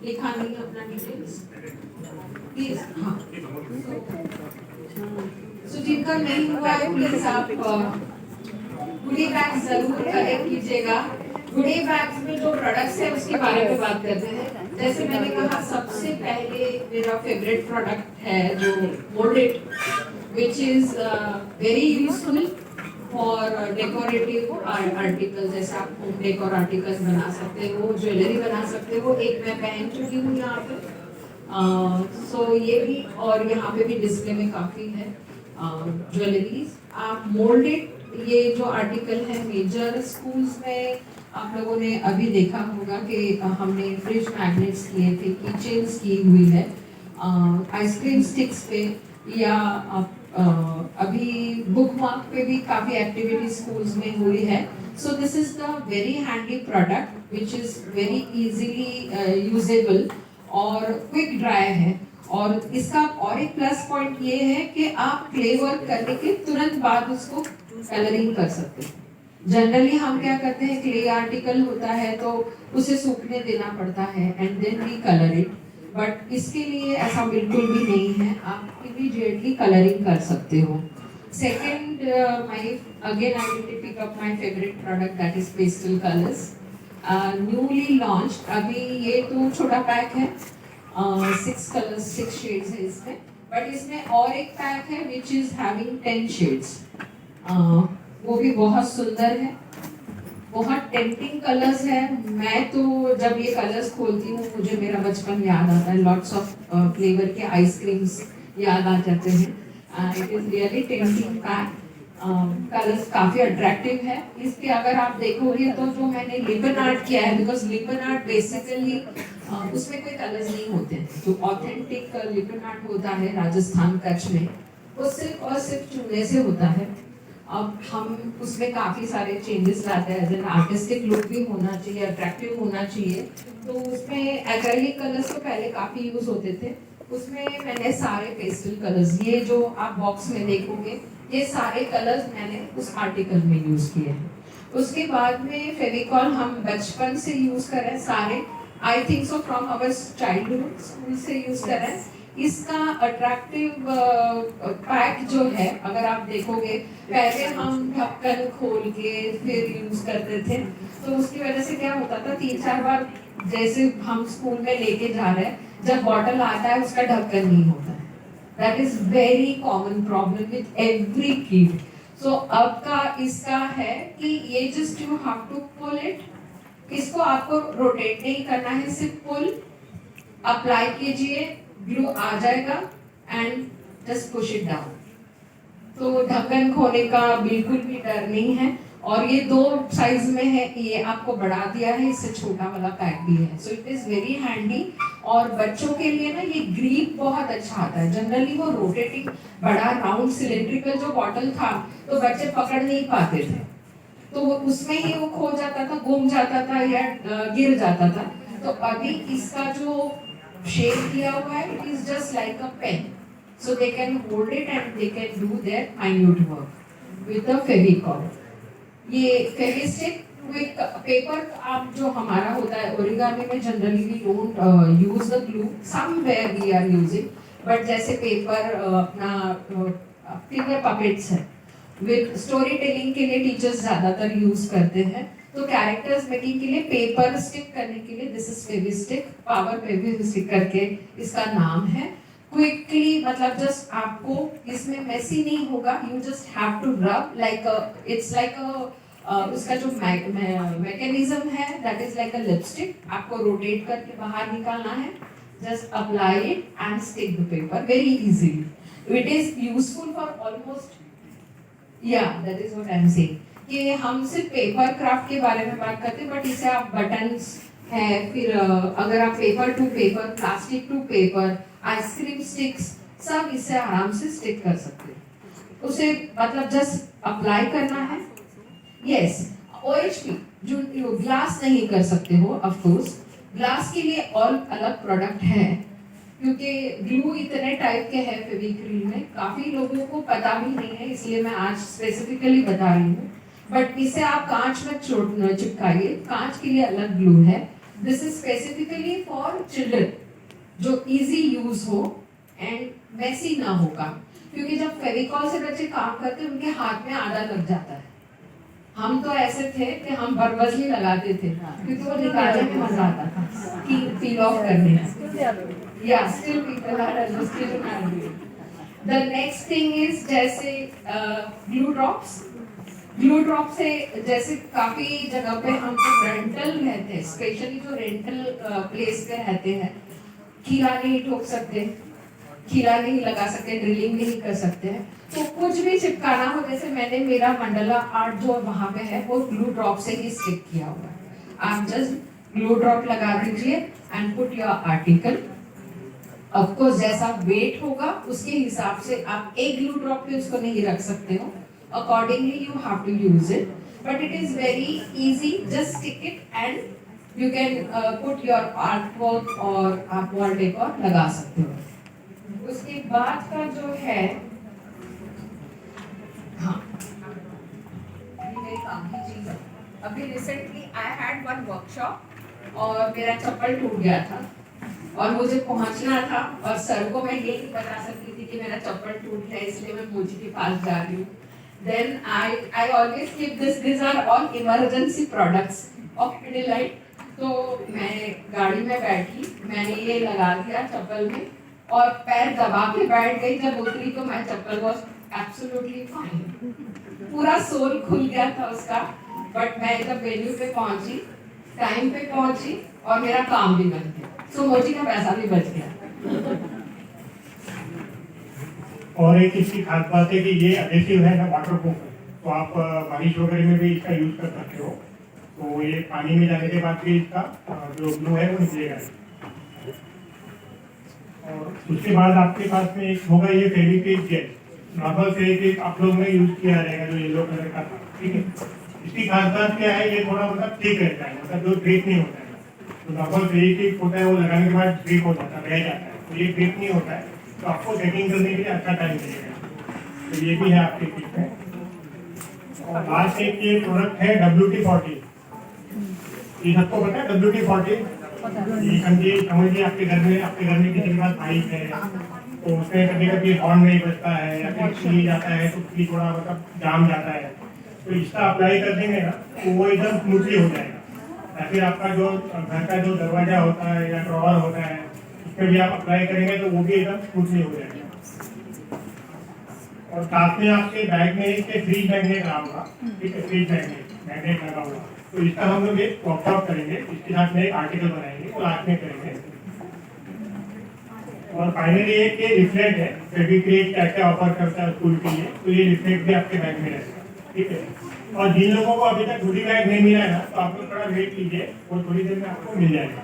लिखा नहीं अपना डिटेल्स प्लीज। हाँ, सो जिनका नहीं हुआ है प्लीज आप गुडी बैग जरूर कलेक्ट कीजिएगा। गुडी बैग्स में जो प्रोडक्ट्स है उसके बारे में बात करते हैं। जैसे मैंने कहा सबसे पहले मेरा फेवरेट प्रोडक्ट है जो moulded, which is very useful for decorative article. जैसे आप होम डेकोर आर्टिकल्स बना सकते हो, ज्वेलरी बना सकते हो। एक मैं पहन चुकी हूँ यहाँ पे, सो ये भी, और यहाँ पे भी डिस्प्ले में काफ़ी है ज्वेलरीज। आप मोल्डेड ये जो आर्टिकल है मेजर स्कूल्स में आप लोगों ने अभी देखा होगा कि हमने फ्रिज मैग्नेट्स किए थे, की चेन्स की हुई है आइसक्रीम स्टिक्स पे, या अभी बुक मार्क पे भी काफ़ी एक्टिविटी स्कूल्स में हुई है। So this is the very handy product which is very easily usable और क्विक ड्राई है। और इसका और एक प्लस पॉइंट ये है कि आप क्ले वर्क करने के तुरंत बाद उसको कलरिंग कर सकते हैं। जनरली हम क्या करते हैं, क्ले आर्टिकल होता है तो उसे सूखने देना पड़ता है and then we colour it, but इसके लिए ऐसा बिल्कुल भी नहीं है, आप इमीडिएटली कलरिंग कर सकते हो। Second, my again I will pick up my favourite product that is pastel colours, newly launched. अभी ये तो छोटा पैक है, 6 कलर्स 6 शेड्स है इसमें, बट इसमें और एक पैक है विच इज हैविंग 10 शेड्स। वो भी बहुत सुंदर है, बहुत टेम्पटिंग कलर्स है। मैं तो जब ये कलर्स खोलती हूँ मुझे मेरा बचपन याद आता है, लॉट्स ऑफ फ्लेवर के आइसक्रीम्स याद आ जाते हैं। It is really tempting pack, colours काफ़ी अट्रैक्टिव है। इसके अगर आप देखोगे तो जो मैंने लिपन आर्ट किया है, बिकॉज लिपन आर्ट बेसिकली उसमें कोई कलर्स नहीं होते हैं, जो ऑथेंटिक लिपन आर्ट होता है राजस्थान कच्छ में वो सिर्फ और सिर्फ चूने से होता है। अब हम उसमें काफ़ी सारे चेंजेस लाते हैं, जैसे आर्टिस्टिक लुक भी होना चाहिए, अट्रैक्टिव होना चाहिए। तो उसमें एक्रेलिक कलर्स तो पहले काफ़ी यूज़ होते थे, उसमें मैंने सारे पेस्टल कलर्स, ये जो आप बॉक्स में देखोगे ये सारे कलर्स मैंने उस आर्टिकल में यूज़ किए हैं। उसके बाद में फेविकॉल हम बचपन से यूज़ कर रहे हैं सारे, I think so from our childhood school से यूज़ कर रहे हैं। इसका अट्रैक्टिव पैक जो है अगर आप देखोगे, पहले हम ढक्कन खोल के फिर यूज करते थे, तो उसकी वजह से क्या होता था 3-4 बार जैसे हम स्कूल में लेके जा रहे हैं, जब बॉटल आता है उसका ढक्कन नहीं होता है। That is very common problem with every kid. So अब का इसका है कि ये just you have to pull it, इसको आपको रोटेट नहीं करना है, सिर्फ पुल अप्लाई कीजिए, ग्लू आ जाएगा and just push it down. तो ढक्कन खोने का बिल्कुल भी डर नहीं है। और ये 2 साइज में है, ये आपको बढ़ा दिया है, इससे छोटा वाला पैक भी है, so it is very handy. और बच्चों के लिए ना ये ग्रिप बहुत अच्छा आता है। जनरली वो रोटेटिंग बड़ा राउंड सिलेंड्रिकल जो बॉटल था तो बच्चे पकड़ नहीं पाते थे, तो वो उसमें ही वो खो जाता था, गुम जाता था या गिर जाता था। तो अभी इसका जो शेप किया हुआ है, it is just like a pen, so they can hold it and they can do their minute work with the Fevicol. ये फेविस्टिक क्विक पेपर आप जो हमारा होता है ओरिगामी में generally we don't use the glue, somewhere we are using, but जैसे paper अपना finger puppets है, विद स्टोरी टेलिंग के लिए टीचर्स ज्यादातर यूज करते हैं। तो कैरेक्टर्स मेकिंग के लिए पेपर स्टिक करने के लिए this is Fevistick, power Fevistick करके इसका नाम है। क्विकली मतलब जस्ट आपको इसमें मेसी नहीं होगा, you just have to rub like it's like उसका जो मैकेनिज्म है that is like a lipstick, आपको रोटेट करके बाहर निकालना है, just apply it and stick the paper very easily. It is useful for almost, या that is what I am saying, कि हम सिर्फ पेपर क्राफ्ट के बारे में बात करते हैं, बट इसे आप बटन्स है, फिर अगर आप paper to paper, plastic to paper, ice cream sticks, सब इससे आराम से स्टिक कर सकते हैं। उसे मतलब जस्ट अप्लाई करना है। यस, OHP जो ग्लास नहीं कर सकते हो, ऑफ कोर्स ग्लास के लिए और अलग प्रोडक्ट है, क्योंकि ग्लू इतने टाइप के हैं फेविक्रिल में, काफी लोगों को पता भी नहीं है, इसलिए मैं आज स्पेसिफिकली बता रही हूँ। बट इसे आप कांच में चिपकाइए, कांच के लिए अलग ग्लू है। This is specifically for children, जो इजी यूज हो एंड मैसी ना होगा, क्योंकि जब फेविकॉल से बच्चे काम करते हैं उनके हाथ में आधा लग जाता है। हम तो ऐसे थे कि हम बरबसली लगाते थे क्योंकि वो निकालने में मजा आता था कि पील ऑफ करने में। या still people are understanding. The next thing is जैसे ग्लू ड्रॉप्स। ग्लू ड्रॉप से जैसे काफी जगह पे हम जो रेंटल रहते हैं, स्पेशली जो रेंटल प्लेस पे रहते हैं, खीरा नहीं ठोक सकते, खीरा नहीं लगा सकते, ड्रिलिंग नहीं कर सकते हैं, तो कुछ भी चिपकाना हो, जैसे मैंने मेरा मंडला आर्ट जो वहां पे है वो ग्लू ड्रॉप से ही स्टिक किया हुआ है। आप जस्ट ग्लू ड्रॉप लगा दीजिए and put your article. Of course जैसा वेट होगा उसके हिसाब से आप एक ग्लू ड्रॉप पे उसको नहीं रख सकते हो, accordingly you have to use it, but it is very easy, just stick it and you can put your art work और आप वॉल डेकोर लगा सकते हो। उसके बाद का जो है, हाँ ये मेरी काम की चीज है। अभी recently I had one workshop और मेरा चप्पल टूट गया था और मुझे पहुंचना था और सर को मैं ये नहीं बता सकती थी कि मेरा चप्पल टूट गया इसलिए मैं मोची के पास जा रही हूँ। Then I always keep this are all emergency products of Pidilite. तो मैं गाड़ी में बैठी, मैंने ये लगा दिया चप्पल में और पैर दबा के बैठ गई। जब उतरी तो मैं चप्पल वॉज एब्सोल्युटली फाइन, पूरा सोल खुल गया था उसका। बट मैं जब वेन्यू पे पहुंची, टाइम पे पहुंची और मेरा काम भी बन गया, सो मोची का पैसा भी बच गया। और एक इसकी खास बात है कि ये एडेसिव है ना, वाटर प्रूफ है, तो आप बारिश वगैरह में भी इसका यूज कर सकते हो। तो ये पानी में जाने के बाद भी इसका जो ग्लू है वो निकलेगा। और उसके बाद आपके पास में एक होगा ये फेविक्विक जेल। नॉर्मल फेविक्विक आप लोग ने यूज किया रहेगा जो येलो कलर का था, ठीक है। इसकी खास बात क्या है, ये थोड़ा मतलब ठीक रहता है, मतलब जो ब्रेक नहीं होता है। तो नॉर्मल फेविक्विक होता है वो लगाने के बाद ब्रेक हो जाता है, रह जाता है, तो ये ब्रेक नहीं होता है, तो आपको सेटिंग करने के लिए अच्छा टाइम लगेगा। तो ये भी है आपके किट में। और लास्ट एक ये प्रोडक्ट है WT-40। ये सबको पता है WT-40? ये समझिए आपके घर में किसी के पास बाइक है तो उसमें कभी कभी हॉर्न नहीं बजता है या फिर चली जाता है तो उसकी थोड़ा मतलब जाम जाता है, तो इसका अप्लाई कर देंगे ना तो वो एकदम स्मूथली हो जाएगा। या फिर आपका जो घर का जो दरवाजा होता है या ड्रॉवर होता है उसमें भी आप अप्लाई करेंगे तो वो भी एकदम स्मूथली हो जाएगा। और साथ में आपके बैग में एक फ्रीज मैग्नेट रहा होगा, ठीक है, फ्रीज मैग्नेट लगा हुआ, तो इसका हम लोग एक वर्कशॉप करेंगे, इसके साथ में एक आर्टिकल बनाएंगे और लास्ट में करेंगे। और फाइनली एक ये रिफ्लेक्ट है, फेविक्विक क्या क्या ऑफर करता है स्कूल के लिए, तो ये रिफ्लेक्ट भी आपके बैग में रहेगा, ठीक है। और जिन लोगों को अभी तक गुडी बैग नहीं मिला है ना, तो आप लोग थोड़ा वेट कीजिए, वो थोड़ी देर में आपको मिल जाएगा।